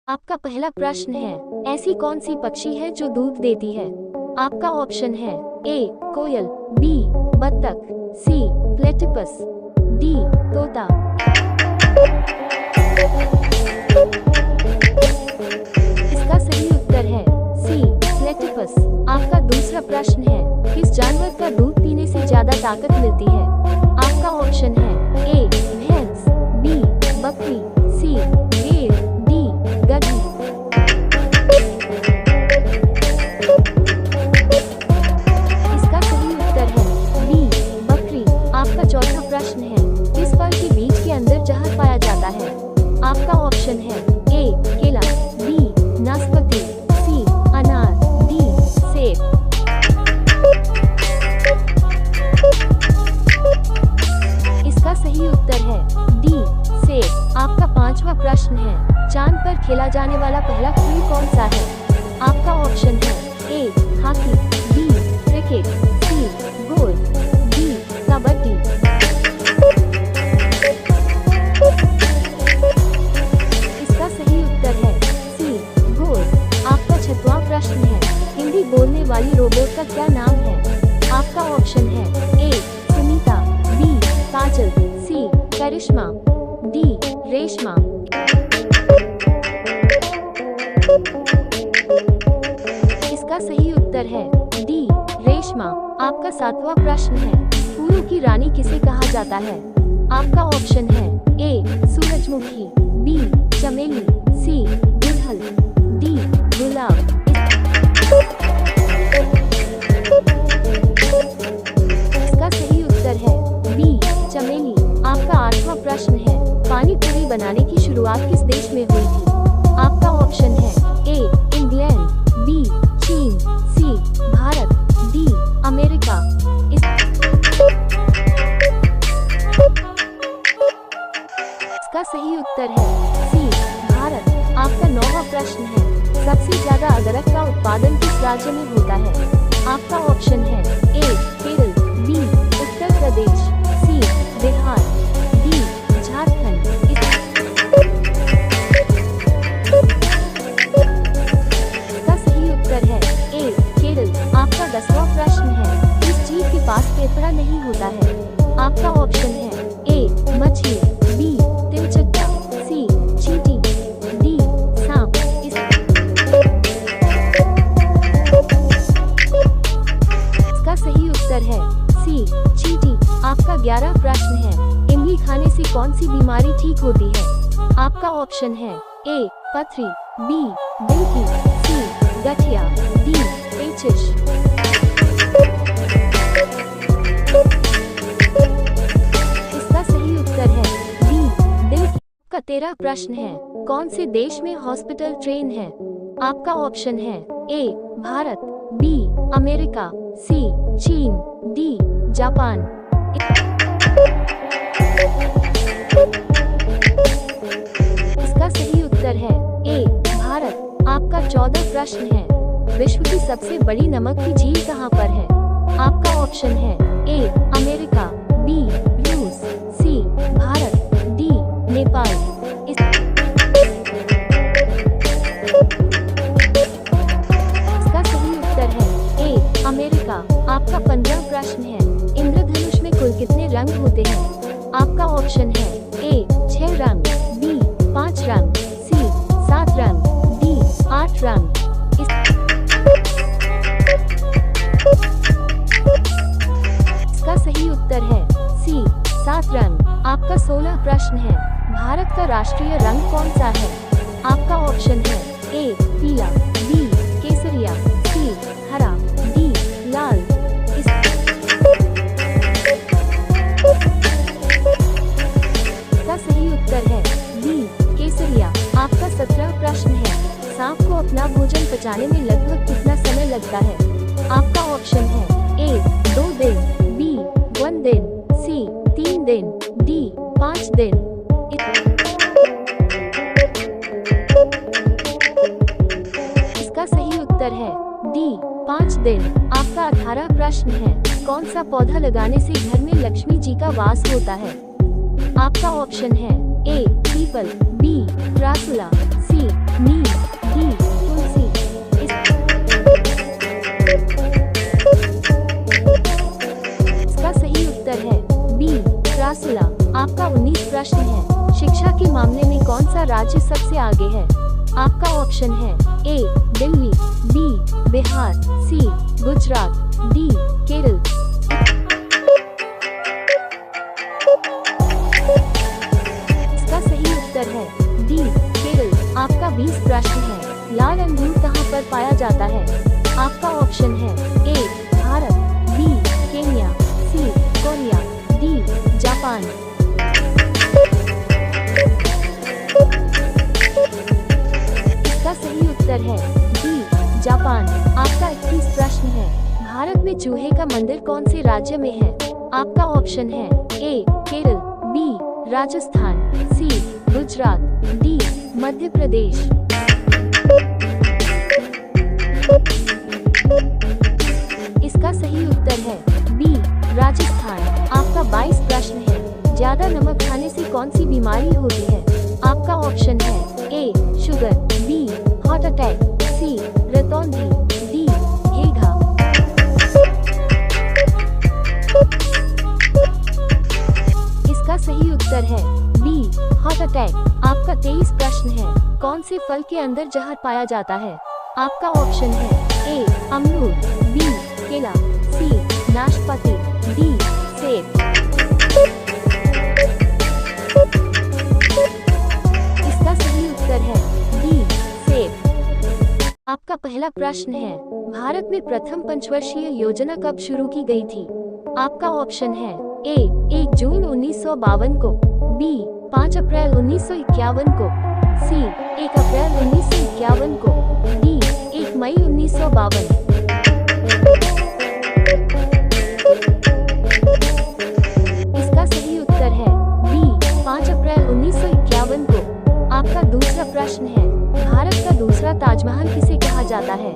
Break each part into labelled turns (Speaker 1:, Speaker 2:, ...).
Speaker 1: आपका पहला प्रश्न है, ऐसी कौन सी पक्षी है जो दूध देती है? आपका ऑप्शन है ए कोयल, बी बत्तख, सी प्लेटिपस, डी तोता। इसका सही उत्तर है सी प्लेटिपस। आपका दूसरा प्रश्न है, किस जानवर का दूध पीने से ज्यादा ताकत मिलती है? आपका ऑप्शन है ए भैंस, बी बकरी, सी भेड़, डी गधी। इसका सही उत्तर है बी बकरी। आपका चौथा प्रश्न है, किस फल के बीज के अंदर जहर पाया जाता है? आपका ऑप्शन है ए केला, बी नाशपाती, सी अनार, डी सेब। इसका सही उत्तर है डी सेब। आपका पांचवा प्रश्न है, चांद पर खेला जाने वाला पहला खेल कौन सा है? आपका ऑप्शन है A hockey, B cricket, C golf, D kabaddi. इसका सही उत्तर है सी गोल्फ। आपका छठवां प्रश्न है, हिंदी बोलने वाली रोबोट का क्या नाम है? आपका ऑप्शन है ए सुनीता, बी काजल, सी करिश्मा, डी रेशमा। इसका सही उत्तर है डी रेशमा। आपका सातवां प्रश्न है, फूलों की रानी किसे कहा जाता है? आपका ऑप्शन है ए सूरजमुखी, बी चमेली, सी गुड़हल, डी गुलाब। इसका सही उत्तर है बी चमेली। आपका आठवां प्रश्न है, पानी पूरी बनाने की शुरुआत किस देश में हुई थी? आपका ऑप्शन है ए इंग्लैंड, बी चीन, सी भारत, डी अमेरिका। इसका सही उत्तर है सी भारत। आपका नौवां प्रश्न है, सबसे ज्यादा अदरक का उत्पादन किस राज्य में होता है? आपका ऑप्शन है ए केरल, बी उत्तर प्रदेश, सी बिहार, डी झारखंड। इसका सही उत्तर है ए केरल। आपका 10वां प्रश्न है, किस जीव के पास फेफड़ा नहीं होता है? आपका ऑप्शन है ए मछली, बी तिलचट्टा, सी चींटी, डी सांप। इसका सही उत्तर है सी चींटी। आपका 11वां प्रश्न है, इमली खाने से कौन सी बीमारी ठीक होती है? आपका ऑप्शन है ए पथरी, बी दिल की, सी गठिया, डी पेचिश। इसका सही उत्तर है डी दिल की। का 13वां प्रश्न है, कौन से देश में हॉस्पिटल ट्रेन है? आपका ऑप्शन है ए भारत, बी अमेरिका, सी चीन, डी जापान। इसका सही उत्तर है ए भारत। आपका 14वां प्रश्न है, विश्व की सबसे बड़ी नमक की झील कहाँ पर है? आपका ऑप्शन है ए अमेरिका, बी रूस, सी भारत, डी नेपाल। इसका सही उत्तर है ए अमेरिका। आपका 15वां प्रश्न है, इंद्रधनुष में कुल कितने रंग होते हैं? आपका ऑप्शन है ए 6 रंग, बी 5 रंग, सी 7 रंग, डी 8 रंग। इसका सही उत्तर है सी 7 रंग। आपका 16वां प्रश्न है, भारत का राष्ट्रीय रंग कौन सा है? आपका ऑप्शन है ए पीला, बी केसरिया, सी हरा, डी लाल। इसका सही उत्तर है बी केसरिया। आपका 17वां प्रश्न है, सांप को अपना भोजन पचाने में लगभग कितना समय लगता है? आपका ऑप्शन है ए 2 दिन, बी 1 दिन, सी 3 दिन, डी 5 दिन। इसका सही उत्तर है डी 5 दिन। आपका 18वां प्रश्न है, कौन सा पौधा लगाने से घर में लक्ष्मी जी का वास होता है? आपका ऑप्शन है ए पीपल, बी रासुला, सी नीम, हैं। आपका ऑप्शन है ए दिल्ली, बी बिहार, सी गुजरात, डी केरल। इसका सही उत्तर है डी केरल। आपका 20 प्रश्न है। लाल अंगूर कहाँ पर पाया जाता है? आपका ऑप्शन है A Bharat, B Kenya, C Korea, D Japan. इसका सही उत्तर है डी जापान। आपका 21 प्रश्न है। भारत में चूहे का मंदिर कौन से राज्य में है? आपका ऑप्शन है ए केरल, बी राजस्थान, सी गुजरात, डी मध्य प्रदेश। इसका सही उत्तर है बी राजस्थान। आपका 22 प्रश्न है। ज्यादा नमक खाने से कौन सी बीमारी होती है? आपका ऑप्शन है ए शुगर, बी हार्ट अटैक, सी रतौंधी, डी घेघा। इसका सही उत्तर है बी हार्ट अटैक। आपका 23 प्रश्न है। कौन से फल के अंदर जहर पाया जाता है? आपका ऑप्शन है ए अमरूद, बी केला, सी नाशपाती, डी सेब। इसका सही उत्तर है डी सेब। आपका पहला प्रश्न है। भारत में प्रथम पंचवर्षीय योजना कब शुरू की गई थी? आपका ऑप्शन है ए 1 जून 1952 को, बी 5 अप्रैल 1951 को, सी 1 अप्रैल 1951 को, डी 1 मई 1952। इसका सही उत्तर है बी 5 अप्रैल 1951 को। आपका दूसरा प्रश्न है। भारत का दूसरा ताजमहल किसे कहा जाता है?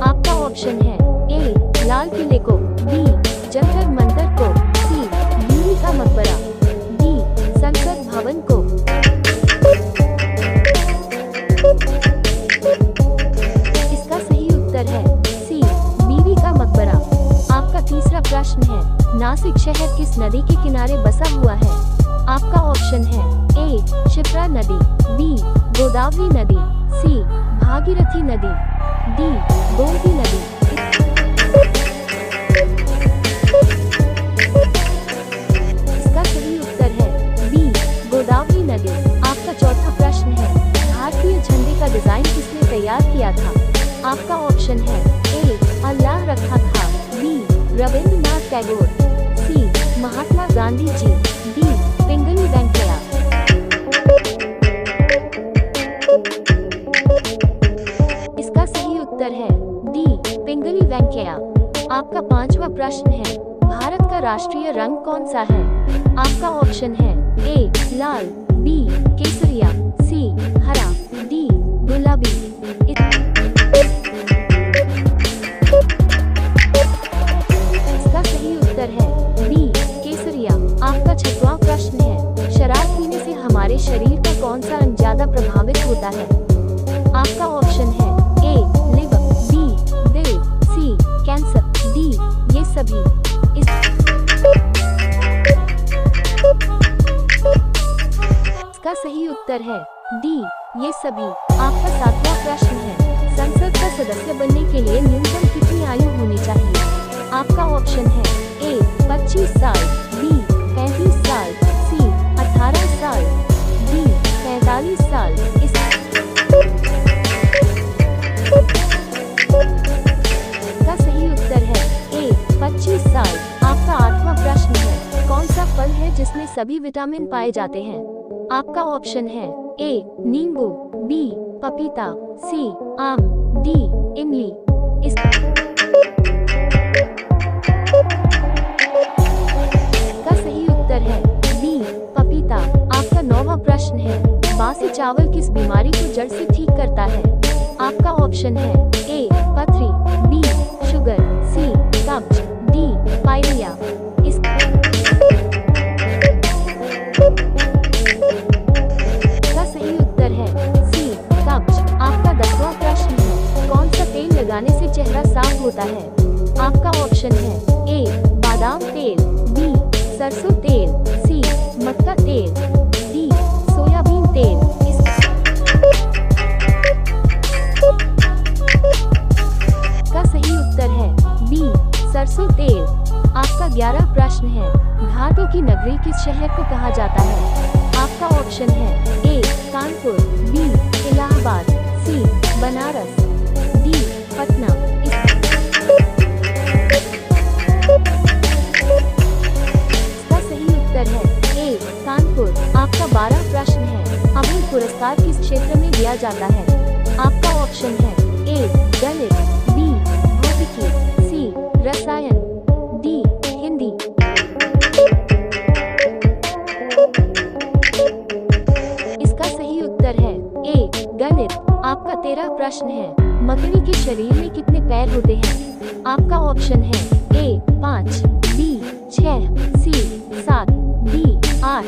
Speaker 1: आपका ऑप्शन है ए लाल किले को, बी जंतर मंतर को, सी दिल्ली का मकबरा, डी संसद भवन को। इसका सही उत्तर है सी बीवी का मकबरा। आपका तीसरा प्रश्न है। नासिक शहर किस नदी के किनारे बसा हुआ है? आपका ऑप्शन है ए शिप्रा नदी, बी गोदावरी नदी, सी भागीरथी नदी, डी गोमती नदी। इसका सही उत्तर है बी गोदावरी नदी। आपका चौथा प्रश्न है। भारतीय झंडे का डिजाइन किसने तैयार किया था? आपका ऑप्शन है ए अल्लाह रखा था, बी रविंद्रनाथ टैगोर, सी महात्मा गांधी जी, डी पिंगली वेंकैया। इसका सही उत्तर है डी पिंगली वेंकैया। आपका पांचवा प्रश्न है। भारत का राष्ट्रीय रंग कौन सा है? आपका ऑप्शन है ए लाल, बी केसरिया, सी हरा, डी गुलाबी। इसका सही उत्तर है बी केसरिया। आपका छठवां प्रश्न है। शराब पीने से हमारे शरीर का कौन सा अंग ज्यादा प्रभावित होता है? आपका ऑप्शन है ए लिवर, बी दिल, सी कैंसर, डी ये सभी। इसका सही उत्तर है डी ये सभी। आपका सातवां प्रश्न है। संसद का सदस्य बनने के लिए न्यूनतम कितनी आयु होनी चाहिए? आपका ऑप्शन है ए 25 साल, बी 35 साल, सी 18 साल, डी 45 साल। इसका सही उत्तर है ए 25 साल। आपका आठवां प्रश्न है। कौन सा फल है जिसमें सभी विटामिन पाए जाते हैं? आपका ऑप्शन है ए नींबू, बी पपीता, सी आम, डी इमली। इसका सही उत्तर है बी पपीता। आपका नौवां प्रश्न है। बासी चावल किस बीमारी को जड़ से ठीक करता है? आपका ऑप्शन है ए पथरी, बी शुगर, सी कब्ज, डी पायरिया। इसका सही उत्तर है सी कब्ज। आपका 10वां प्रश्न है। कौन सा तेल लगाने से चेहरा साफ होता है? आपका ऑप्शन है ए बादाम तेल, बी सरसों तेल, सी मक्का तेल, डी सोयाबीन तेल। इसका सी बनारस, डी पटना। इसका सही उत्तर है ए कानपुर। आपका 12 प्रश्न है। हमें पुरस्कार किस क्षेत्र में दिया जाता है? आपका ऑप्शन है ए गणित, बी भौतिकी, सी रसायन, डी हिंदी। इसका सही उत्तर है ए गणित। आपका 13 प्रश्न है। मकड़ी के शरीर में कितने पैर होते हैं? आपका ऑप्शन है ए 5, बी 6, सी 7, डी 8।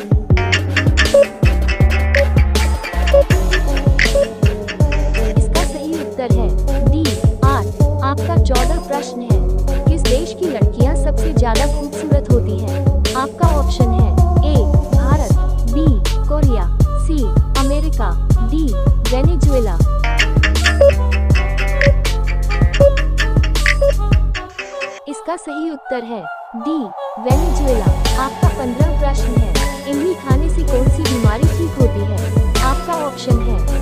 Speaker 1: इसका सही उत्तर है डी 8। आपका 14 प्रश्न है। किस देश की लड़कियां सबसे ज्यादा खूबसूरत होती हैं? आपका ऑप्शन है A Bharat, B Korea, C America, D Venezuela. इसका सही उत्तर है डी वेनेजुएला। आपका 15 प्रश्न है। इमली खाने से कौन सी बीमारी ठीक होती है? आपका ऑप्शन है